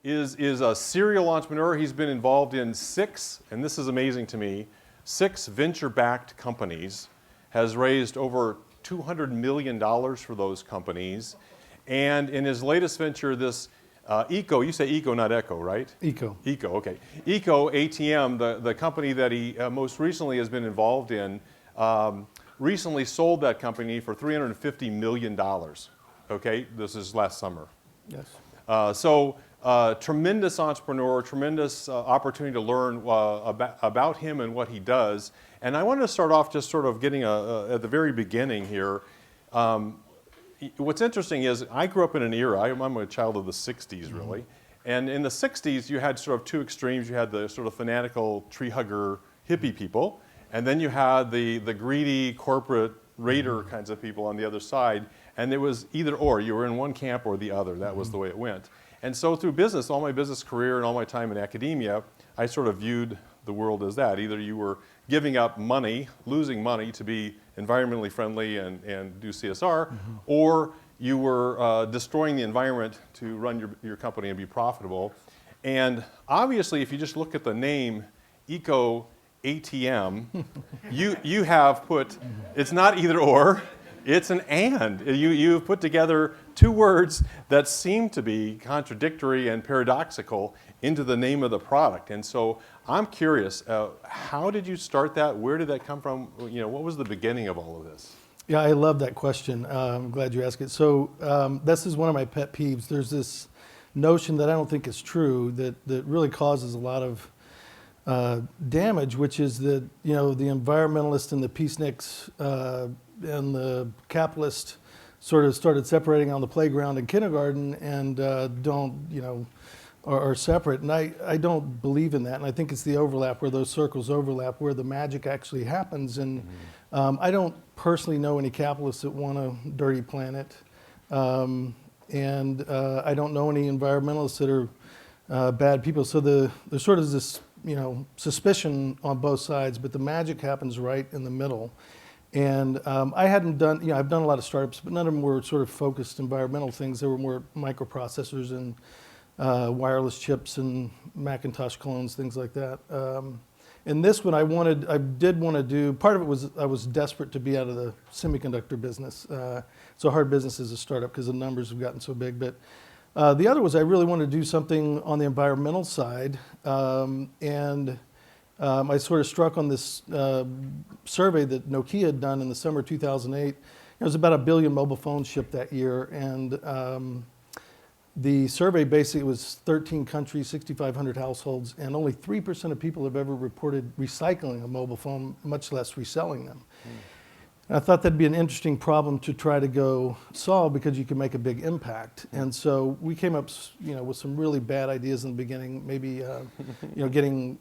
is a serial entrepreneur. He's been involved in 6, and this is amazing to me, 6 venture-backed companies, has raised over $200 million for those companies. And in his latest venture, this Eco, you say Eco, not Echo, right? Eco. Eco, okay. Eco ATM, the company that he most recently has been involved in, recently sold that company for $350 million. Okay, this is last summer. Yes. Tremendous entrepreneur, tremendous opportunity to learn about him and what he does. And I wanted to start off just sort of getting at the very beginning here. What's interesting is I grew up in an era, I'm a child of the 60s really, and in the 60s you had sort of 2 extremes. You had the sort of fanatical tree hugger hippie people, and then you had the greedy corporate raider kinds of people on the other side, and it was either or. You were in one camp or the other. That was the way it went. And so through business, all my business career and all my time in academia, I sort of viewed the world as that. Either you were giving up money, losing money to be environmentally friendly and do CSR, or you were destroying the environment to run your company and be profitable. And obviously, if you just look at the name Eco ATM, you have put, it's not either or, it's an and. You've put together 2 words that seem to be contradictory and paradoxical into the name of the product. And so I'm curious, how did you start that? Where did that come from? You know, what was the beginning of all of this? Yeah, I love that question. I'm glad you asked it. So this is one of my pet peeves. There's this notion that I don't think is true that really causes a lot of damage, which is that, you know, the environmentalists and the peaceniks and the capitalists sort of started separating on the playground in kindergarten and are separate. And I don't believe in that. And I think it's the overlap, where those circles overlap, where the magic actually happens. And I don't personally know any capitalists that want a dirty planet. And I don't know any environmentalists that are bad people. So there's sort of this, you know, suspicion on both sides, but the magic happens right in the middle. And I hadn't done, you know, I've done a lot of startups, but none of them were sort of focused environmental things. They were more microprocessors and wireless chips and Macintosh clones, things like that. And this one I did want to do, part of it was I was desperate to be out of the semiconductor business. It's a hard business as a startup because the numbers have gotten so big. But the other was I really wanted to do something on the environmental side. I sort of struck on this survey that Nokia had done in the summer of 2008. There was about 1 billion mobile phones shipped that year, and the survey basically was 13 countries, 6,500 households, and only 3% of people have ever reported recycling a mobile phone, much less reselling them. And I thought that'd be an interesting problem to try to go solve because you can make a big impact. And so we came up, you know, with some really bad ideas in the beginning. Maybe, you know, getting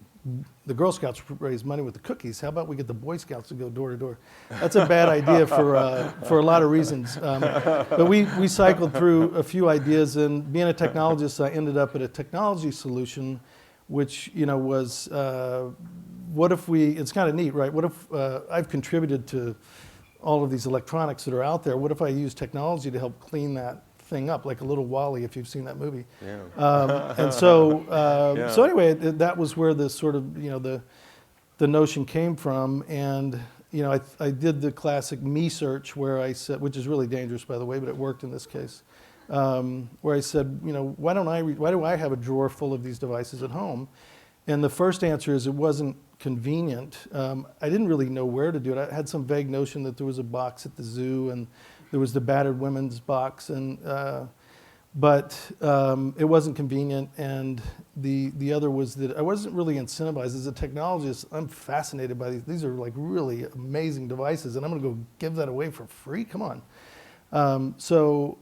the Girl Scouts to raise money with the cookies. How about we get the Boy Scouts to go door to door? That's a bad idea for a lot of reasons. But we cycled through a few ideas, and being a technologist, I ended up at a technology solution, which, you know, was what if it's kind of neat, right? What if I've contributed to all of these electronics that are out there? What if I use technology to help clean that thing up, like a little Wall-E, if you've seen that movie. Yeah. And so, so anyway, that was where the sort of, you know, the notion came from. And, you know, I did the classic me search where I said, which is really dangerous, by the way, but it worked in this case, where I said, you know, why do I have a drawer full of these devices at home? And the first answer is it wasn't convenient. I didn't really know where to do it. I had some vague notion that there was a box at the zoo, and there was the battered women's box, and but it wasn't convenient. And the other was that I wasn't really incentivized. As a technologist, I'm fascinated by these. These are like really amazing devices, and I'm going to go give that away for free? Come on. So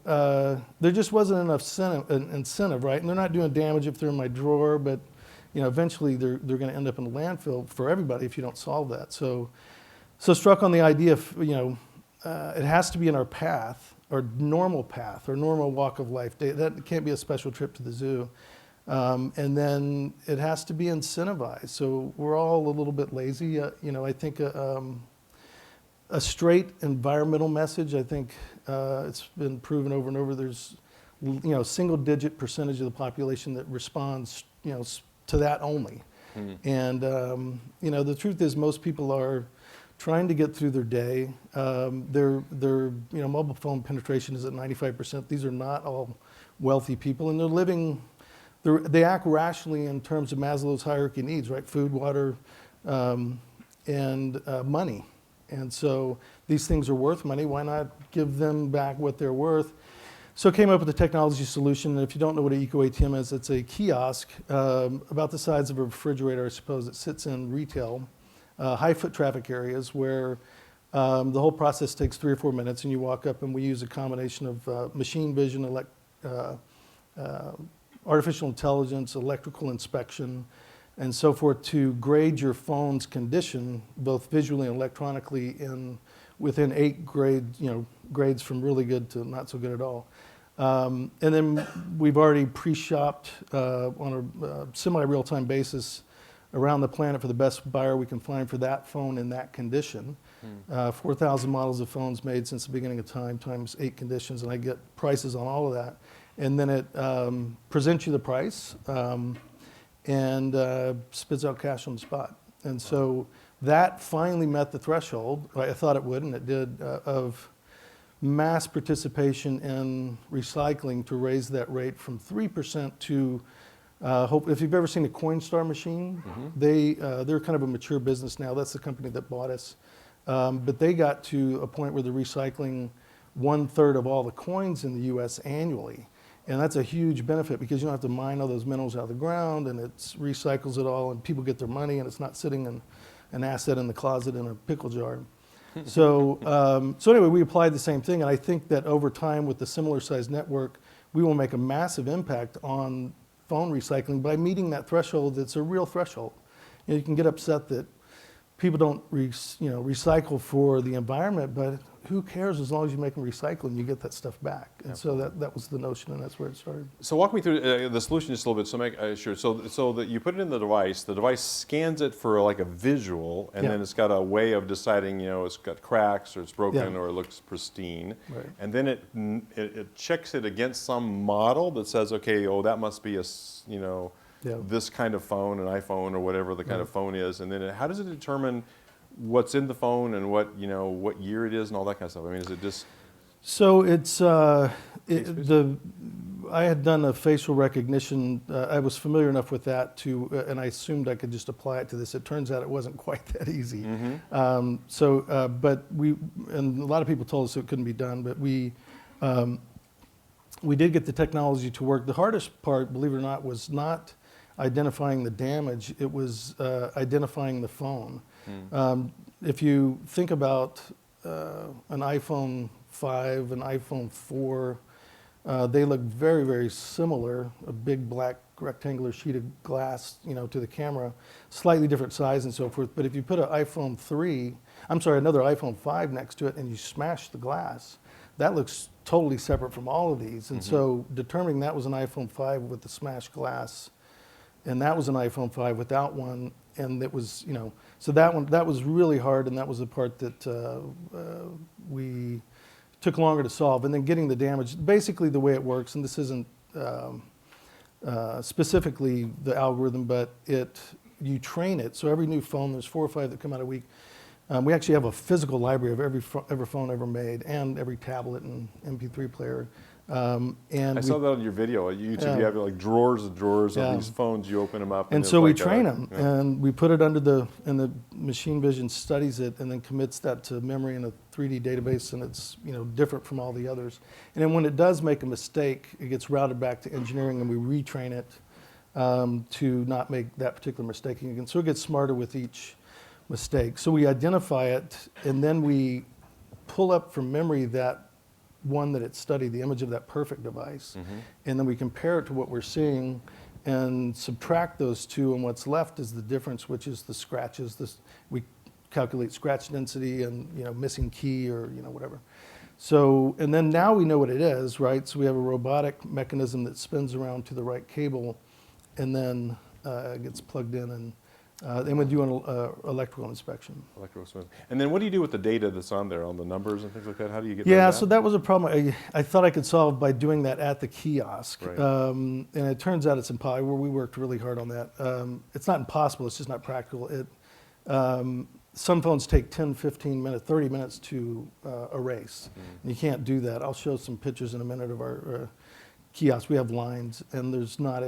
there just wasn't enough incentive, right? And they're not doing damage if they're in my drawer, but you know, eventually they're going to end up in the landfill for everybody if you don't solve that. So struck on the idea of, you know, it has to be in our path, our normal path, our normal walk of life. That can't be a special trip to the zoo. And then it has to be incentivized. So we're all a little bit lazy. You know, I think a straight environmental message, I think it's been proven over and over, there's single-digit percentage of the population that responds, to that only. And the truth is, most people are trying to get through their day. Their mobile phone penetration is at 95%. These are not all wealthy people, and they're living. They act rationally in terms of Maslow's hierarchy of needs, right? Food, water, and money. And so these things are worth money. Why not give them back what they're worth? So came up with a technology solution. And if you don't know what an Eco ATM is, it's a kiosk about the size of a refrigerator, I suppose. It sits in retail, high foot traffic areas where the whole process takes 3 or 4 minutes, and you walk up, and we use a combination of machine vision, artificial intelligence, electrical inspection, and so forth to grade your phone's condition, both visually and electronically, within 8 grades from really good to not so good at all. And then we've already pre-shopped on a semi-real-time basis around the planet for the best buyer we can find for that phone in that condition. 4,000 models of phones made since the beginning of time times 8 conditions, and I get prices on all of that. And then it presents you the price and spits out cash on the spot. And so that finally met the threshold, I thought it would, and it did, of mass participation in recycling to raise that rate from 3% to, if you've ever seen a Coinstar machine, they're kind of a mature business now. That's the company that bought us. But they got to a point where they're recycling 1/3 of all the coins in the US annually. And that's a huge benefit because you don't have to mine all those minerals out of the ground, and it recycles it all, and people get their money, and it's not sitting in an asset in the closet in a pickle jar. So anyway, we applied the same thing, and I think that over time with the similar sized network, we will make a massive impact on phone recycling by meeting that threshold that's a real threshold. You can get upset that people don't recycle for the environment, but who cares as long as you make them recycle and you get that stuff back. And so that was the notion, and that's where it started. So walk me through the solution just a little bit. So make sure. So that you put it in the device scans it for like a visual, and then it's got a way of deciding, it's got cracks or it's broken or it looks pristine. Right. And then it checks it against some model that says, okay, that must be this kind of phone, an iPhone or whatever the kind of phone is. And then how does it determine what's in the phone and what year it is and all that kind of stuff? I mean, is it just? So it's I had done a facial recognition. I was familiar enough with that and I assumed I could just apply it to this. It turns out it wasn't quite that easy. But and a lot of people told us it couldn't be done, but we did get the technology to work. The hardest part, believe it or not, was not identifying the damage. It was identifying the phone. If you think about an iPhone 5, an iPhone 4, they look very, very similar. A big black rectangular sheet of glass, to the camera, slightly different size and so forth. But if you put another iPhone 5 next to it and you smash the glass, that looks totally separate from all of these. And so determining that was an iPhone 5 with the smashed glass, and that was an iPhone 5 without one, and it was, so that was really hard, and that was the part that we took longer to solve. And then getting the damage, basically the way it works, and this isn't specifically the algorithm, but you train it. So every new phone, there's 4 or 5 that come out a week. We actually have a physical library of every phone ever made, and every tablet and MP3 player. And I saw that on your video on YouTube. You have like drawers and drawers of these phones. You open them up, and so we train them, and we put it and the machine vision studies it, and then commits that to memory in a 3D database, and it's different from all the others. And then when it does make a mistake, it gets routed back to engineering, and we retrain it to not make that particular mistake again. So it gets smarter with each mistake. So we identify it, and then we pull up from memory that one that it studied, the image of that perfect device, and then we compare it to what we're seeing and subtract those two, and what's left is the difference, which is the scratches. We calculate scratch density and missing key or whatever. So, and then now we know what it is, right? So we have a robotic mechanism that spins around to the right cable, and then it gets plugged in, and Then we do an electrical inspection. Electrical smooth. And then what do you do with the data that's on there, on the numbers and things like that? How do you get Yeah, rid of so that was a problem I thought I could solve by doing that at the kiosk. Right. And it turns out it's impossible. We worked really hard on that. It's not impossible, it's just not practical. Some phones take 10, 15 minutes, 30 minutes to erase. And you can't do that. I'll show some pictures in a minute of our kiosk. We have lines, and there's not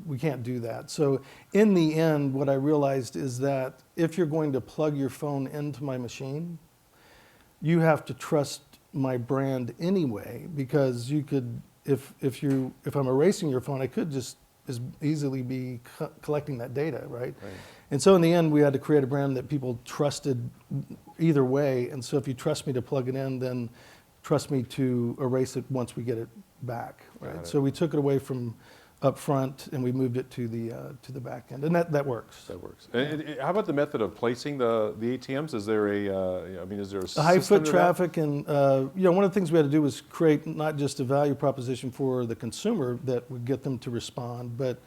we can't do that. So in the end, what I realized is that if you're going to plug your phone into my machine, you have to trust my brand anyway, because you could, if I'm erasing your phone, I could just as easily be collecting that data, right? And so in the end, we had to create a brand that people trusted either way. And so if you trust me to plug it in, then trust me to erase it once we get it back, right? So we took it away from up front and we moved it to the back end, and that works. That works. And how about the method of placing the ATMs? Is there is there a high system foot to traffic, and one of the things we had to do was create not just a value proposition for the consumer that would get them to respond, but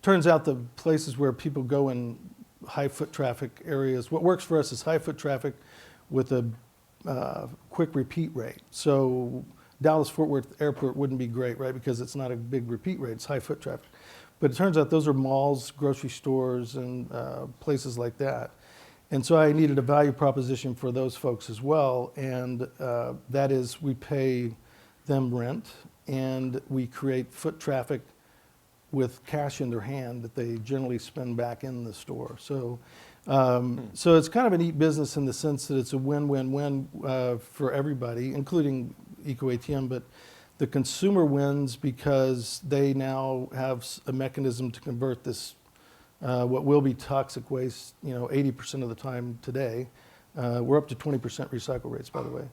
turns out the places where people go in high foot traffic areas, what works for us is high foot traffic with a quick repeat rate. So Dallas-Fort Worth Airport wouldn't be great, right? Because it's not a big repeat rate, it's high foot traffic. But it turns out those are malls, grocery stores, and places like that. And so I needed a value proposition for those folks as well. And that is, we pay them rent and we create foot traffic with cash in their hand that they generally spend back in the store. So so it's kind of a neat business in the sense that it's a win-win-win for everybody, including EcoATM, but the consumer wins because they now have a mechanism to convert this, what will be toxic waste, 80% of the time today. We're up to 20% recycle rates, by the way.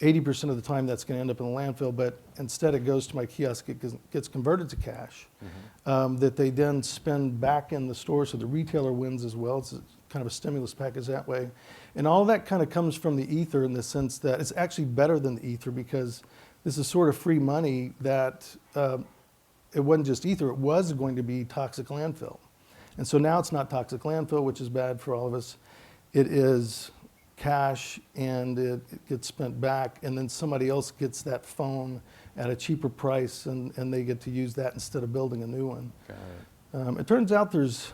80% of the time that's going to end up in the landfill, but instead it goes to my kiosk, it gets converted to cash that they then spend back in the store, so the retailer wins as well. It's kind of a stimulus package that way. And all that kind of comes from the ether in the sense that it's actually better than the ether, because this is sort of free money that it wasn't just ether, it was going to be toxic landfill. And so now it's not toxic landfill, which is bad for all of us. It is cash, and it gets spent back, and then somebody else gets that phone at a cheaper price, and they get to use that instead of building a new one. Got it. It turns out there's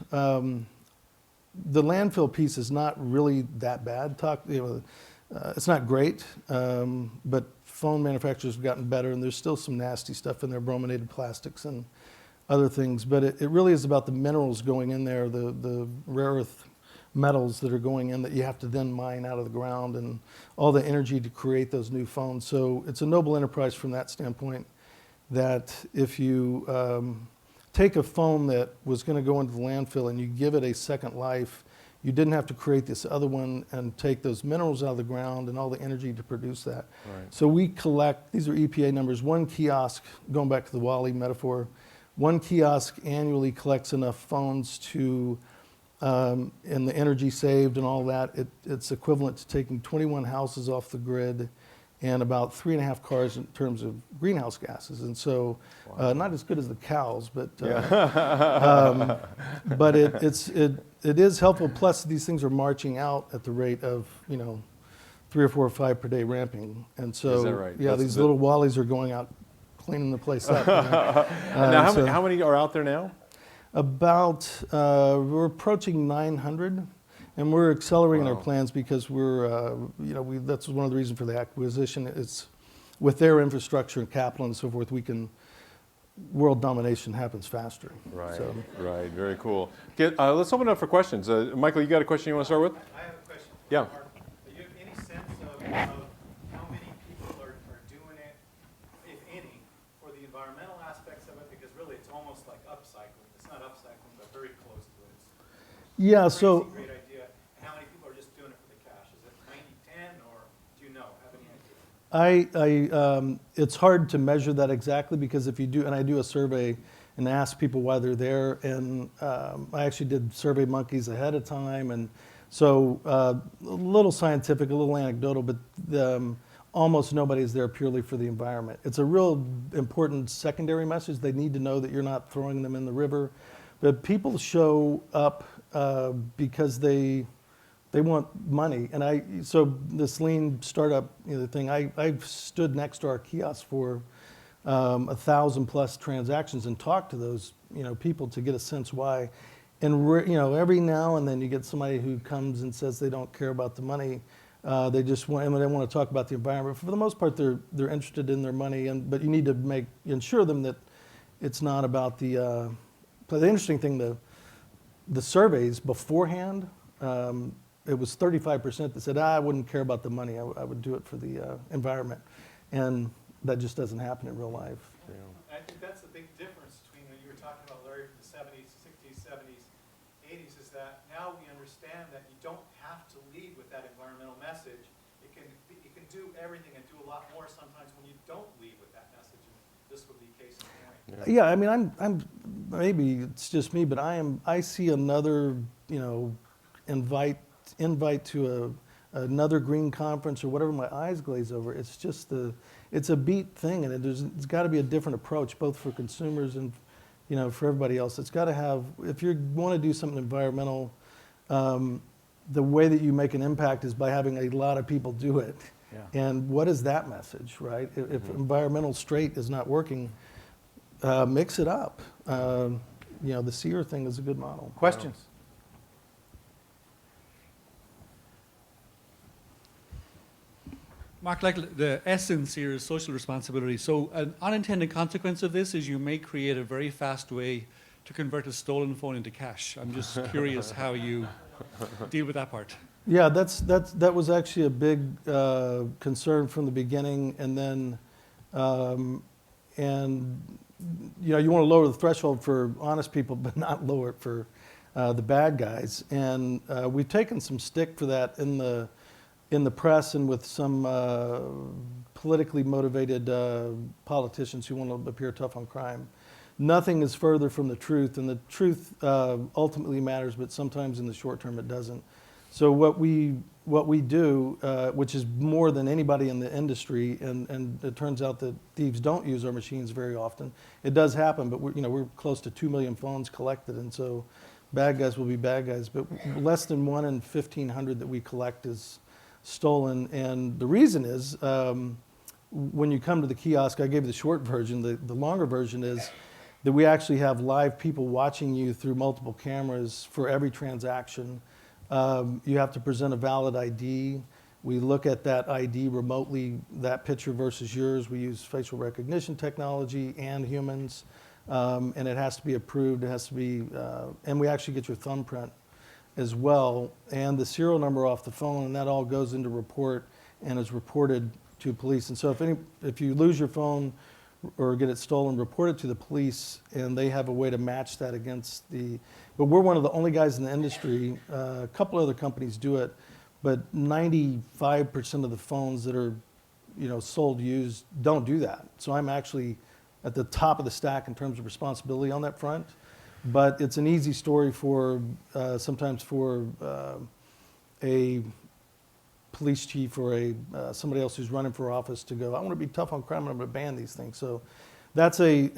the landfill piece is not really that bad. It's not great, but phone manufacturers have gotten better, and there's still some nasty stuff in there, brominated plastics and other things. But it really is about the minerals going in there, the rare earth metals that are going in that you have to then mine out of the ground, and all the energy to create those new phones. So it's a noble enterprise from that standpoint, that if you take a phone that was going to go into the landfill and you give it a second life, you didn't have to create this other one and take those minerals out of the ground and all the energy to produce that. Right. So we collect, these are EPA numbers, one kiosk, going back to the Wally metaphor, one kiosk annually collects enough phones to and the energy saved and all that, it's equivalent to taking 21 houses off the grid and about 3.5 cars in terms of greenhouse gases. And so, not as good as the cows, but but it is helpful. Plus, these things are marching out at the rate of 3 or 4 or 5 per day ramping. And so, is that right? Yeah, these little Wallies are going out cleaning the place up. And now, how many are out there now? About, we're approaching 900, and we're accelerating our plans because we're, that's one of the reasons for the acquisition. It's with their infrastructure and capital and so forth, world domination happens faster. Right, so. Right, very cool. Let's open it up for questions. Michael, you got a question you want to start with? I have a question. Yeah. Do you have any sense of how many people are doing it, if any, for the environmental aspects of it? Because really it's almost like upcycling. It's not upcycling, but very close to it. Yeah, It's so. great idea. And how many people are just doing it for the cash? Is it 90-10, or do you know? Have any idea? It's hard to measure that exactly, because if you do, and I do a survey and ask people why they're there, and I actually did Survey Monkeys ahead of time, and so a little scientific, a little anecdotal, but almost nobody's there purely for the environment. It's a real important secondary message. They need to know that you're not throwing them in the river, But people show up because they want money. And so this lean startup thing, I've stood next to our kiosk for 1,000+ transactions and talked to those people to get a sense why. And every now and then you get somebody who comes and says they don't care about the money. They just want to talk about the environment. For the most part, they're interested in their money, but you need to ensure them that it's not about the. But the interesting thing, the surveys beforehand, it was 35% that said, I wouldn't care about the money. I would do it for the environment, and that just doesn't happen in real life. I think that's the big difference between what you were talking about, Larry, from the 70s, 60s, 70s, 80s, is that now we understand that you don't have to lead with that environmental message. It can do everything and do a lot more sometimes when you don't lead with that message. And this would be case in point. Yeah, I mean, I'm maybe it's just me, but I see another invite to another green conference or whatever, my eyes glaze over. It's just it's a beat thing, and it's got to be a different approach, both for consumers and for everybody else. It's got to have, if you want to do something environmental, the way that you make an impact is by having a lot of people do it. Yeah. And what is that message, right? If environmental straight is not working, mix it up. The SEER thing is a good model. Questions? Mark, like the S in SEER is social responsibility. So an unintended consequence of this is you may create a very fast way to convert a stolen phone into cash. I'm just curious how you deal with that part. Yeah, that was actually a big concern from the beginning, and then you want to lower the threshold for honest people, but not lower it for the bad guys. And we've taken some stick for that in the press and with some politically motivated politicians who want to appear tough on crime. Nothing is further from the truth, and the truth ultimately matters, but sometimes in the short term it doesn't. So what we do, which is more than anybody in the industry, and it turns out that thieves don't use our machines very often. It does happen, but we're close to 2 million phones collected, and so bad guys will be bad guys. But less than 1 in 1,500 that we collect is stolen, and the reason is when you come to the kiosk, I gave you the short version. The longer version is that we actually have live people watching you through multiple cameras for every transaction. You have to present a valid ID. We look at that ID remotely, that picture versus yours. We use facial recognition technology and humans, and it has to be approved. It has to be, and we actually get your thumbprint as well, and the serial number off the phone, and that all goes into report and is reported to police. And so if you lose your phone or get it stolen, report it to the police, and they have a way to match that against but we're one of the only guys in the industry, a couple other companies do it, but 95% of the phones that are sold used don't do that. So I'm actually at the top of the stack in terms of responsibility on that front. But it's an easy story for sometimes for a police chief or somebody else who's running for office to go, I want to be tough on crime, I'm going to ban these things. So that's we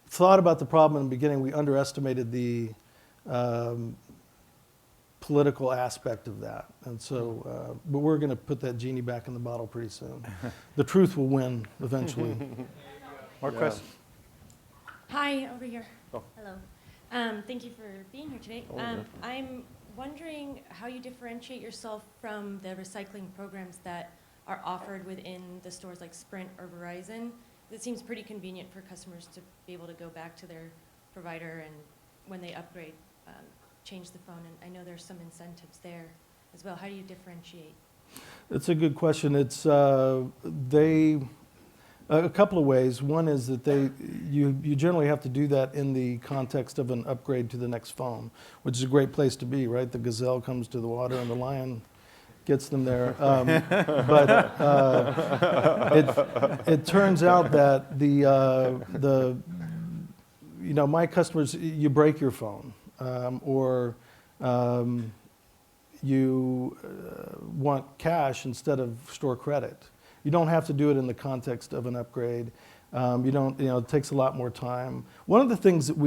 thought about the problem in the beginning. We underestimated the political aspect of that. And so, but we're going to put that genie back in the bottle pretty soon. The truth will win eventually. More questions? Hi, over here. Oh. Hello. Thank you for being here today. I'm wondering how you differentiate yourself from the recycling programs that are offered within the stores like Sprint or Verizon. It seems pretty convenient for customers to be able to go back to their provider and when they upgrade, change the phone. And I know there's some incentives there as well. How do you differentiate? It's a good question. It's a couple of ways. One is that you generally have to do that in the context of an upgrade to the next phone, which is a great place to be, right? The gazelle comes to the water and the lion gets them there. But it turns out that my customers, you break your phone or you want cash instead of store credit. You don't have to do it in the context of an upgrade. It takes a lot more time. One of the things that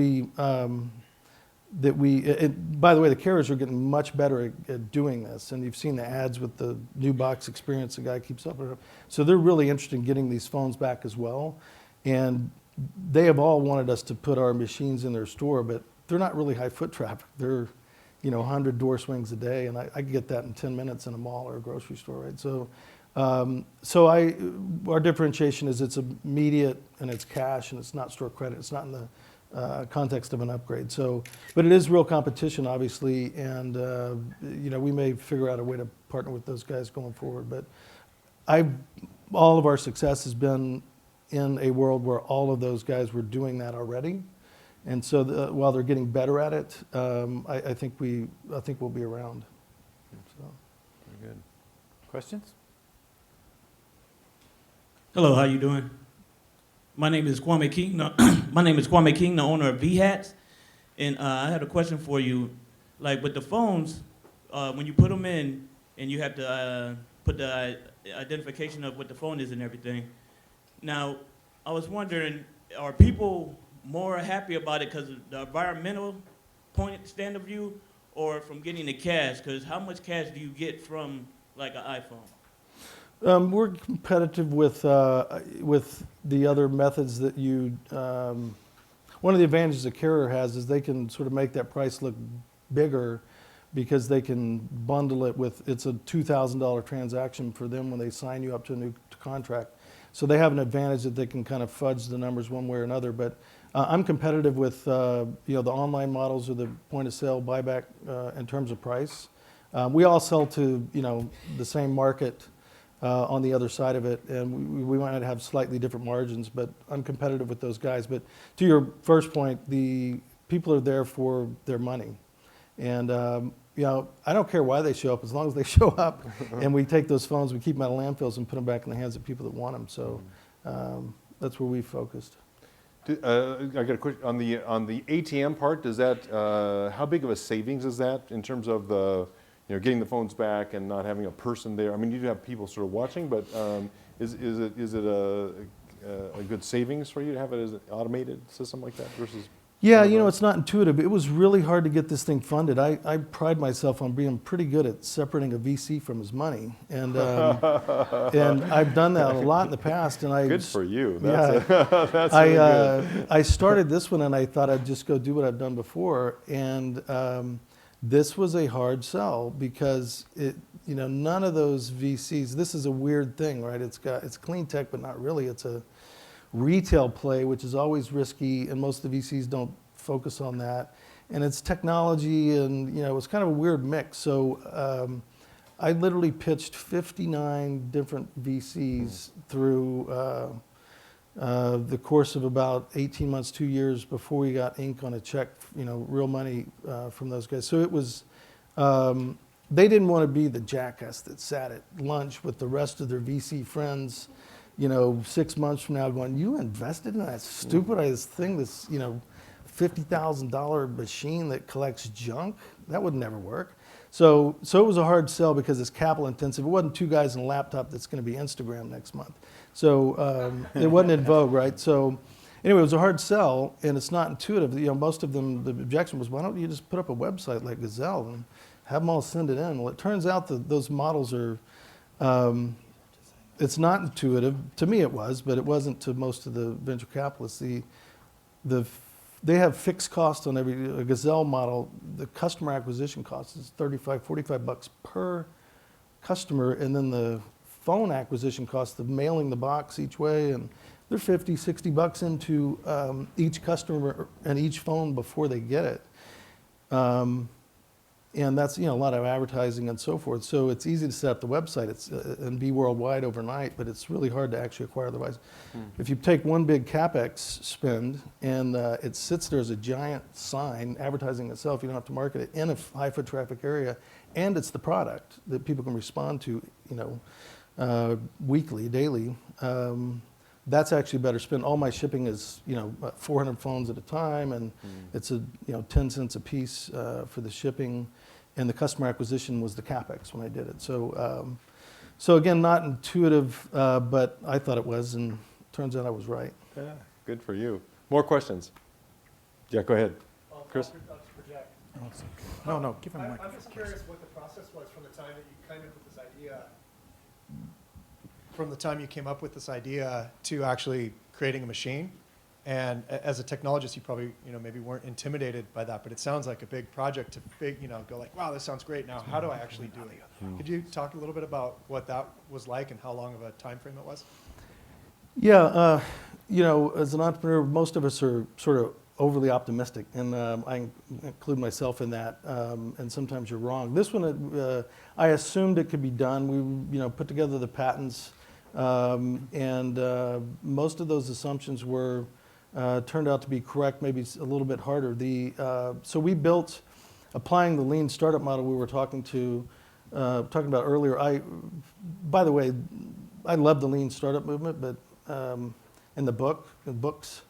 by the way, the carriers are getting much better at doing this, and you've seen the ads with the new box experience the guy keeps up with. So they're really interested in getting these phones back as well, and they have all wanted us to put our machines in their store, but they're not really high foot traffic. They're 100 door swings a day, and I can get that in 10 minutes in a mall or a grocery store, right? So, our differentiation is it's immediate and it's cash and it's not store credit. It's not in the context of an upgrade. So, but it is real competition, obviously, and we may figure out a way to partner with those guys going forward. But all of our success has been in a world where all of those guys were doing that already, and so while they're getting better at it, I think we'll be around. So. Very good. Questions? Hello, how you doing? My name is Kwame King. My name is Kwame King, the owner of V-Hats, and I had a question for you. Like with the phones, when you put them in, and you have to put the identification of what the phone is and everything. Now, I was wondering, are people more happy about it because of the environmental stand of view, or from getting the cash? Because how much cash do you get from like an iPhone? We're competitive with the other methods that you. One of the advantages a carrier has is they can sort of make that price look bigger because they can bundle it with. It's a $2,000 transaction for them when they sign you up to a new contract. So they have an advantage that they can kind of fudge the numbers one way or another. But I'm competitive with the online models or the point of sale buyback in terms of price. We all sell to the same market. On the other side of it, and we might have slightly different margins, but I'm competitive with those guys. But to your first point, the people are there for their money, and I don't care why they show up as long as they show up, and we take those phones, we keep them out of landfills, and put them back in the hands of people that want them. So that's where we focused. I got a question on the ATM part. Does that how big of a savings is that in terms of the getting the phones back and not having a person there? I mean, you do have people sort of watching, but is it a good savings for you to have it as an automated system like that versus? Yeah, it's not intuitive. It was really hard to get this thing funded. I pride myself on being pretty good at separating a VC from his money, and I've done that a lot in the past. And good for you. That's really good. I started this one, and I thought I'd just go do what I've done before, and this was a hard sell because none of those VCs. This is a weird thing, right? It's clean tech, but not really. It's a retail play, which is always risky, and most of the VCs don't focus on that. And it's technology, and it's kind of a weird mix. So I literally pitched 59 different VCs through the course of about 18 months, 2 years before we got ink on a check, real money from those guys. So it was, they didn't want to be the jackass that sat at lunch with the rest of their VC friends, 6 months from now going, you invested in that stupid thing, this, $50,000 machine that collects junk? That would never work. So it was a hard sell because it's capital intensive. It wasn't two guys in a laptop that's going to be Instagram next month. So it wasn't in vogue, right? So anyway, it was a hard sell, and it's not intuitive. Most of them, the objection was, why don't you just put up a website like Gazelle and have them all send it in? Well, it turns out that those models are, it's not intuitive. To me it was, but it wasn't to most of the venture capitalists. They have fixed costs on a Gazelle model. The customer acquisition cost is $35, $45 per customer, and then the phone acquisition cost of mailing the box each way, and they're $50, $60 into each customer and each phone before they get it. And that's a lot of advertising and so forth. So it's easy to set up the website and be worldwide overnight, but it's really hard to actually acquire the device. If you take one big CapEx spend and it sits there as a giant sign advertising itself, you don't have to market it in a high foot traffic area, and it's the product that people can respond to, weekly, daily. That's actually better spend. All my shipping is 400 phones at a time, and it's 10 cents a piece for the shipping, and the customer acquisition was the CapEx when I did it. So again, not intuitive, but I thought it was, and turns out I was right. Yeah, good for you. More questions? Yeah, go ahead. Chris? No, give him a I'm microphone. just curious what the process was from the time that you came up with this idea, from the time you came up with this idea to actually creating a machine. And as a technologist, you probably, maybe weren't intimidated by that, but it sounds like a big project to go like, wow, this sounds great. Now, how do I actually do it? Could you talk a little bit about what that was like and how long of a time frame it was? Yeah, as an entrepreneur, most of us are sort of overly optimistic, and I include myself in that. And sometimes you're wrong. This one, I assumed it could be done. We, put together the patents, and most of those assumptions were turned out to be correct. Maybe it's a little bit harder. So we built, applying the lean startup model we were talking about earlier. By the way, I love the lean startup movement, but in the books.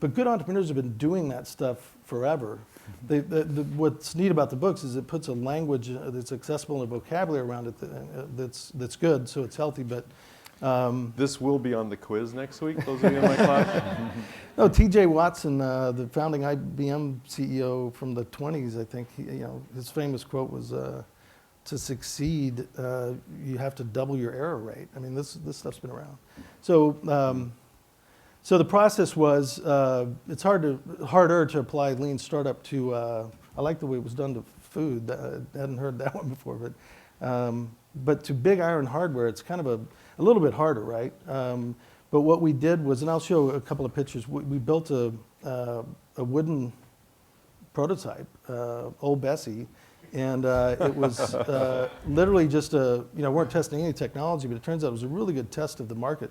But good entrepreneurs have been doing that stuff forever. What's neat about the books is it puts a language that's accessible and a vocabulary around it that's good, so it's healthy. But This will be on the quiz next week, those of you in my class. no, T.J. Watson, the founding IBM CEO from the 20s, I think, his famous quote was, "To succeed, you have to double your error rate." I mean, this stuff's been around. So the process was, it's harder to apply lean startup to, I like the way it was done to food. I hadn't heard that one before, but to big iron hardware, it's kind of a little bit harder, right? But what we did was, and I'll show a couple of pictures, we built a wooden prototype, Old Bessie, and it was literally just we weren't testing any technology, but it turns out it was a really good test of the market.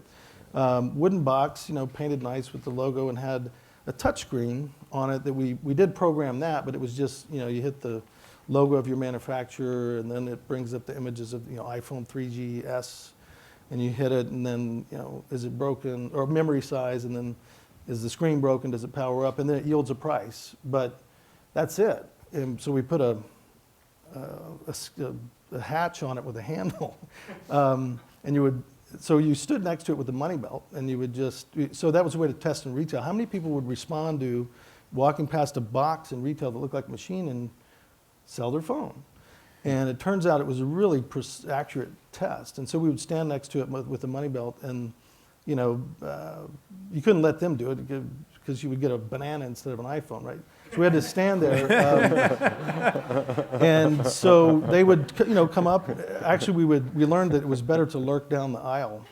Wooden box, painted nice with the logo, and had a touch screen on it that we did program that, but it was just, you hit the logo of your manufacturer, and then it brings up the images of, iPhone 3GS, and you hit it, and then, is it broken, or memory size, and then is the screen broken, does it power up, and then it yields a price. But that's it. And so we put a hatch on it with a handle, and so you stood next to it with the money belt, and you would so that was a way to test in retail. How many people would respond to walking past a box in retail that looked like a machine and sell their phone? And it turns out it was a really accurate test. And so we would stand next to it with the money belt, and you couldn't let them do it because you would get a banana instead of an iPhone, right? So we had to stand there, and so they would, come up. Actually, we learned that it was better to lurk down the aisle,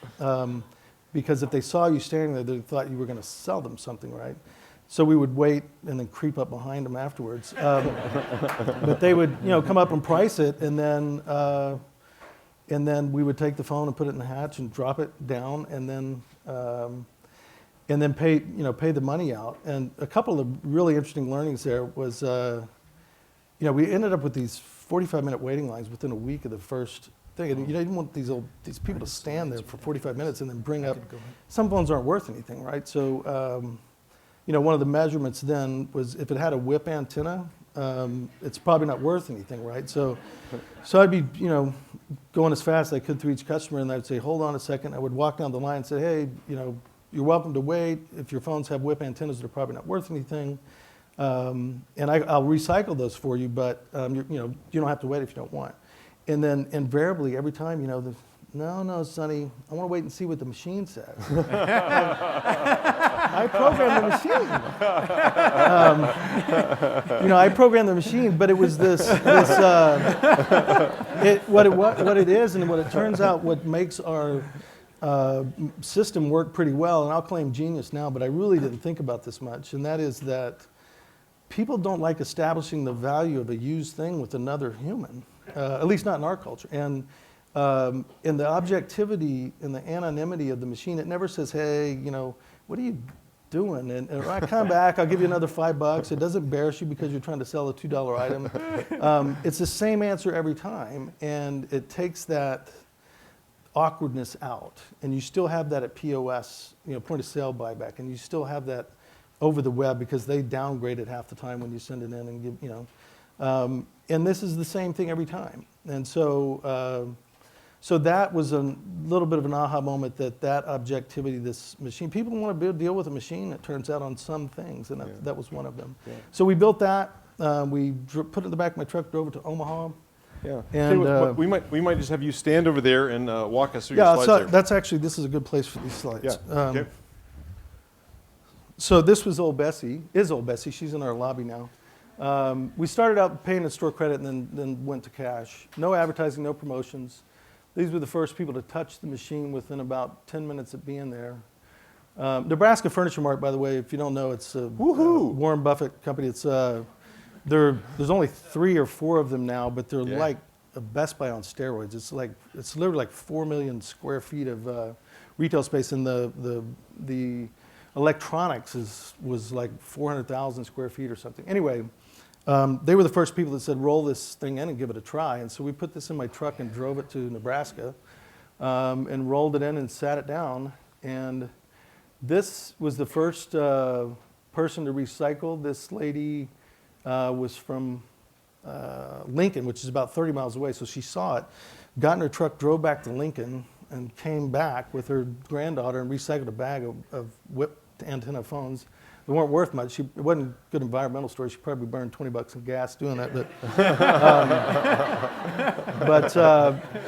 because if they saw you standing there, they thought you were going to sell them something, right? So we would wait and then creep up behind them afterwards. But they would, come up and price it, and then we would take the phone and put it in the hatch and drop it down, and then pay the money out. And a couple of really interesting learnings there was, we ended up with these 45-minute waiting lines within a week of the first thing. And you didn't want these people to stand there for 45 minutes and then bring up. Some phones aren't worth anything, right? So, one of the measurements then was if it had a whip antenna, it's probably not worth anything, right? So I'd be, going as fast as I could through each customer, and I'd say, hold on a second. I would walk down the line and say, hey, you're welcome to wait. If your phones have whip antennas, they're probably not worth anything. And I'll recycle those for you, but you don't have to wait if you don't want. And then invariably, every time, no, Sonny, I want to wait and see what the machine says. I programmed the machine. I programmed the machine, but it was what it is, and what it turns out, what makes our system work pretty well, and I'll claim genius now, but I really didn't think about this much, and that is that people don't like establishing the value of a used thing with another human, at least not in our culture. And in the objectivity and the anonymity of the machine, it never says, hey, what are you doing? And I come back, I'll give you another $5. It doesn't embarrass you because you're trying to sell a $2 item. It's the same answer every time, and it takes that awkwardness out. And you still have that at POS, point of sale buyback, and you still have that over the web because they downgrade it half the time when you send it in and give, and this is the same thing every time. And so So that was a little bit of an aha moment that objectivity, this machine, people want to deal with a machine, it turns out, on some things, and that was one of them. Yeah. So we built that, we put it in the back of my truck, drove it to Omaha. Yeah. And, We might just have you stand over there and walk us through your Yeah, slides so there. that's actually, this is a good place for these slides. Yeah. Okay. So this was Old Bessie, she's in our lobby now. We started out paying in store credit and then went to cash. No advertising, no promotions. These were the first people to touch the machine within about 10 minutes of being there. Nebraska Furniture Mart, by the way, if you don't know, it's a Warren Buffett company. It's there's only 3 or 4 of them now, but they're like a Best Buy on steroids. It's literally like 4 million square feet of retail space, and the electronics was like 400,000 square feet or something. Anyway, they were the first people that said, roll this thing in and give it a try. And so we put this in my truck and drove it to Nebraska and rolled it in and sat it down. And this was the first person to recycle. This lady was from Lincoln, which is about 30 miles away. So she saw it, got in her truck, drove back to Lincoln, and came back with her granddaughter and recycled a bag of whipped antenna phones. They weren't worth much. It wasn't a good environmental story. She probably burned $20 in gas doing that. But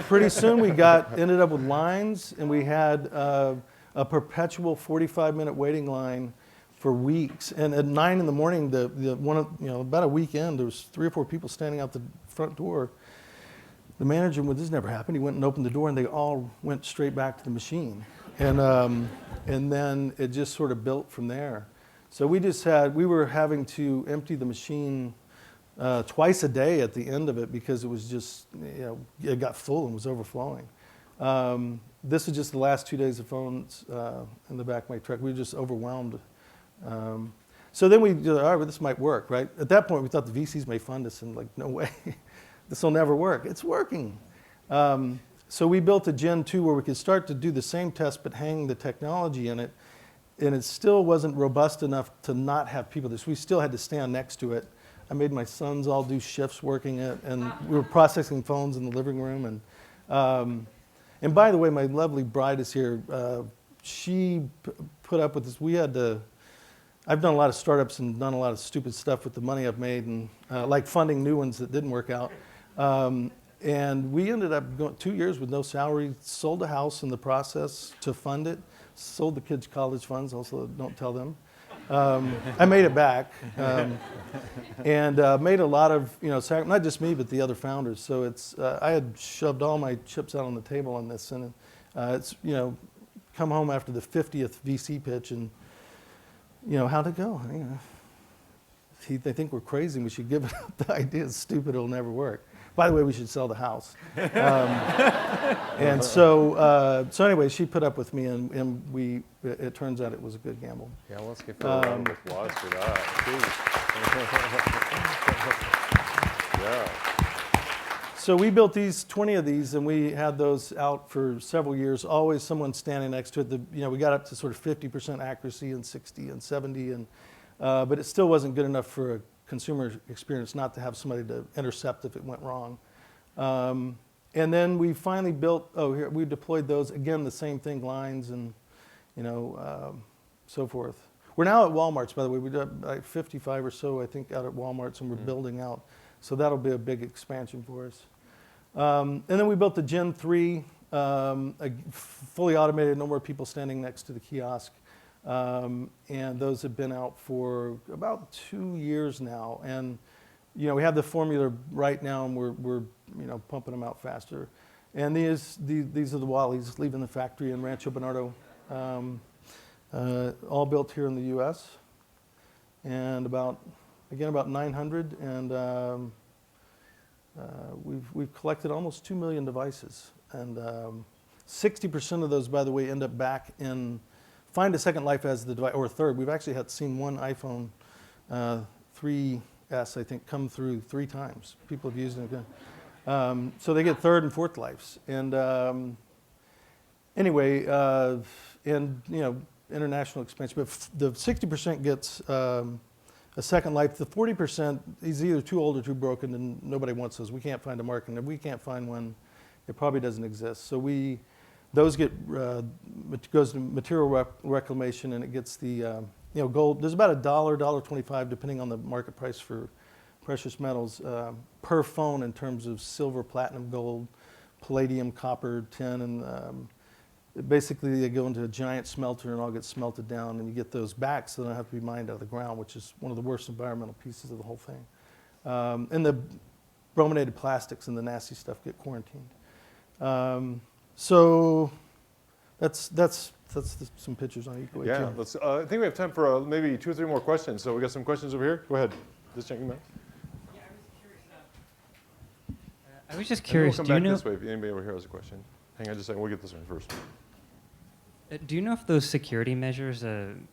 pretty soon we ended up with lines, and we had a perpetual 45-minute waiting line for weeks. And at 9 in the morning, about a weekend, there was 3 or 4 people standing out the front door. The manager, well, this never happened. He went and opened the door, and they all went straight back to the machine. And then it just sort of built from there. So we were having to empty the machine twice a day at the end of it because it was just, it got full and was overflowing. This is just the last 2 days of phones in the back of my truck. We were just overwhelmed. So then we did, all right, well, this might work, right? At that point, we thought the VCs may fund us, and no way, this will never work. It's working. So we built a Gen 2 where we could start to do the same test but hang the technology in it. And it still wasn't robust enough to not have people. We still had to stand next to it. I made my sons all do shifts working it, and we were processing phones in the living room. And by the way, my lovely bride is here. She put up with this. I've done a lot of startups and done a lot of stupid stuff with the money I've made, and like funding new ones that didn't work out. And we ended up going 2 years with no salary, sold a house in the process to fund it. Sold the kids' college funds, also don't tell them. I made it back, and made a lot of, not just me, but the other founders. So I had shoved all my chips out on the table on this, and it's, come home after the 50th VC pitch, and, how'd it go? They think we're crazy and we should give it up. The idea is stupid, it'll never work. By the way, we should sell the house. And so anyway, she put up with me, and it turns out it was a good gamble. Yeah, let's give her a round of applause for that. Yeah. So we built 20 of these, and we had those out for several years, always someone standing next to it. We got up to sort of 50% accuracy and 60 and 70, but it still wasn't good enough for a consumer experience not to have somebody to intercept if it went wrong. And then we finally built, we deployed those, again, the same thing, lines and, so forth. We're now at Walmart's, by the way. We got like 55 or so, I think, out at Walmart's, and we're building out. So that'll be a big expansion for us. And then we built the Gen 3, fully automated, no more people standing next to the kiosk. And those have been out for about 2 years now. And, we have the formula right now, and we're pumping them out faster. And these are the Wallies leaving the factory in Rancho Bernardo, all built here in the U.S. And about 900, and we've collected almost 2 million devices. And 60% of those, by the way, end up back in, find a second life as the device, or a third. We've actually seen one iPhone 3S, I think, come through 3 times. People have used it again. So they get third and fourth lives. And anyway, international expansion. But the 60% gets a second life. The 40% is either too old or too broken, and nobody wants those. We can't find a market, and if we can't find one, it probably doesn't exist. So those goes to material reclamation, and it gets the gold. There's about $1.25, depending on the market price for precious metals per phone in terms of silver, platinum, gold, palladium, copper, tin, and basically they go into a giant smelter and all get smelted down, and you get those back so they don't have to be mined out of the ground, which is one of the worst environmental pieces of the whole thing. And the brominated plastics and the nasty stuff get quarantined. So that's some pictures on Eco. Yeah, I think we have time for maybe 2 or 3 more questions. So we got some questions over here. Go ahead. This gentleman. I was just curious. We'll come back this way if anybody over here has a question. Hang on just a second. We'll get this one first. Do you know if those security measures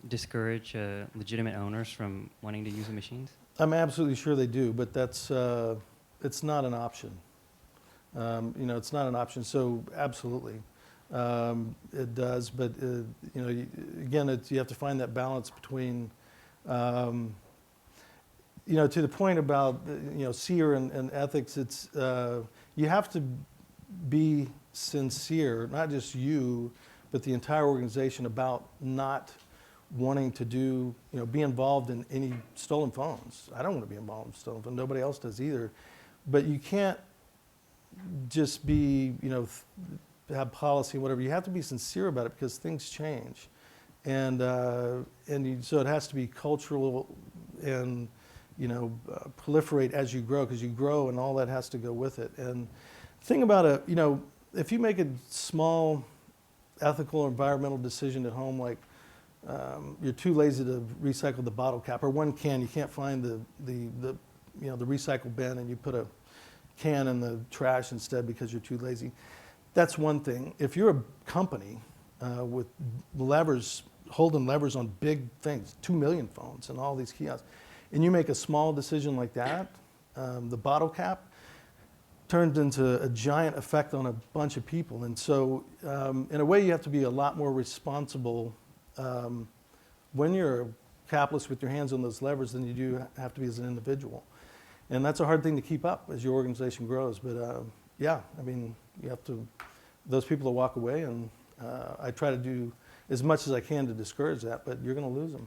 discourage legitimate owners from wanting to use the machines? I'm absolutely sure they do, but that's it's not an option. It's not an option. So absolutely, it does. But again, you have to find that balance between. To the point about SEER and ethics, it's you have to be sincere, not just you, but the entire organization, about not wanting to be involved in any stolen phones. I don't want to be involved in stolen phones. Nobody else does either. But you can't just be, have policy, whatever. You have to be sincere about it because things change, and so it has to be cultural and proliferate as you grow, because you grow and all that has to go with it. And the thing about it, if you make a small ethical or environmental decision at home, like you're too lazy to recycle the bottle cap, or one can, you can't find the recycle bin, and you put a can in the trash instead because you're too lazy. That's one thing. If you're a company with holding levers on big things, 2 million phones and all these kiosks, and you make a small decision like that, the bottle cap turns into a giant effect on a bunch of people. And so in a way, you have to be a lot more responsible when you're a capitalist with your hands on those levers than you do have to be as an individual. And that's a hard thing to keep up as your organization grows. But you have to, those people will walk away, and I try to do as much as I can to discourage that, but you're going to lose them.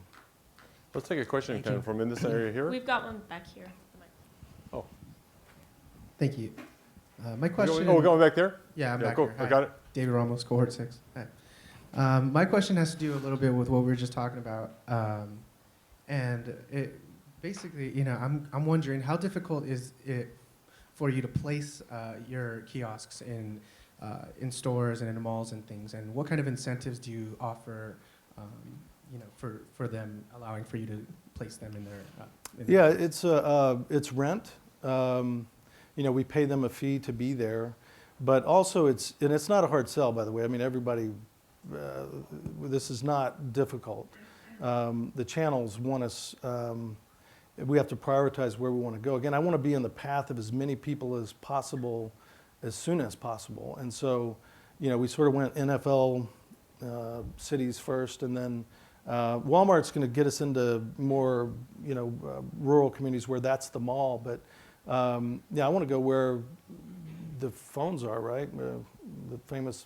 Let's take a question from in this area here. We've got one back here. Oh. Thank you. My question. We're going back there? Yeah, I'm back cool. here. I got it. David Ramos, cohort 6. Hi. My question has to do a little bit with what we were just talking about. And it basically, I'm wondering how difficult is it for you to place your kiosks in stores and in malls and things, and what kind of incentives do you offer for them, allowing for you to place them in their it's rent. We pay them a fee to be there, but also it's not a hard sell, by the way. I mean, everybody, this is not difficult. The channels want us, we have to prioritize where we want to go. Again, I want to be in the path of as many people as possible as soon as possible. And so, we sort of went NFL cities first, and then Walmart's going to get us into more, rural communities where that's the mall. But I want to go where the phones are, right? The famous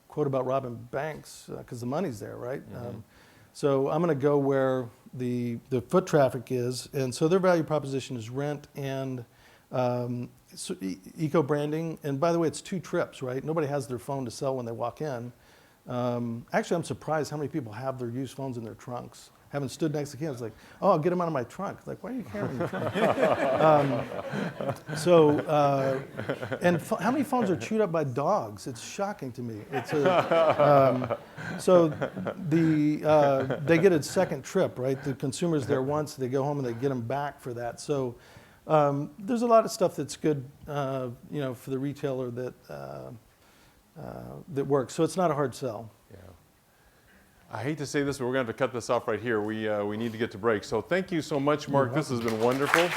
quote about robbing banks, because the money's there, right? Mm-hmm. So I'm going to go where the foot traffic is, and so their value proposition is rent and eco-branding. And by the way, it's 2 trips, right? Nobody has their phone to sell when they walk in. Actually, I'm surprised how many people have their used phones in their trunks. Having stood next to kids, like, oh, I'll get them out of my trunk. Like, why are you carrying your trunk? How many phones are chewed up by dogs? It's shocking to me. They get a second trip, right? The consumer's there once, they go home and they get them back for that. So there's a lot of stuff that's good, for the retailer that works. So it's not a hard sell. Yeah. I hate to say this, but we're going to have to cut this off right here. We need to get to break. So thank you so much, Mark. This has been wonderful.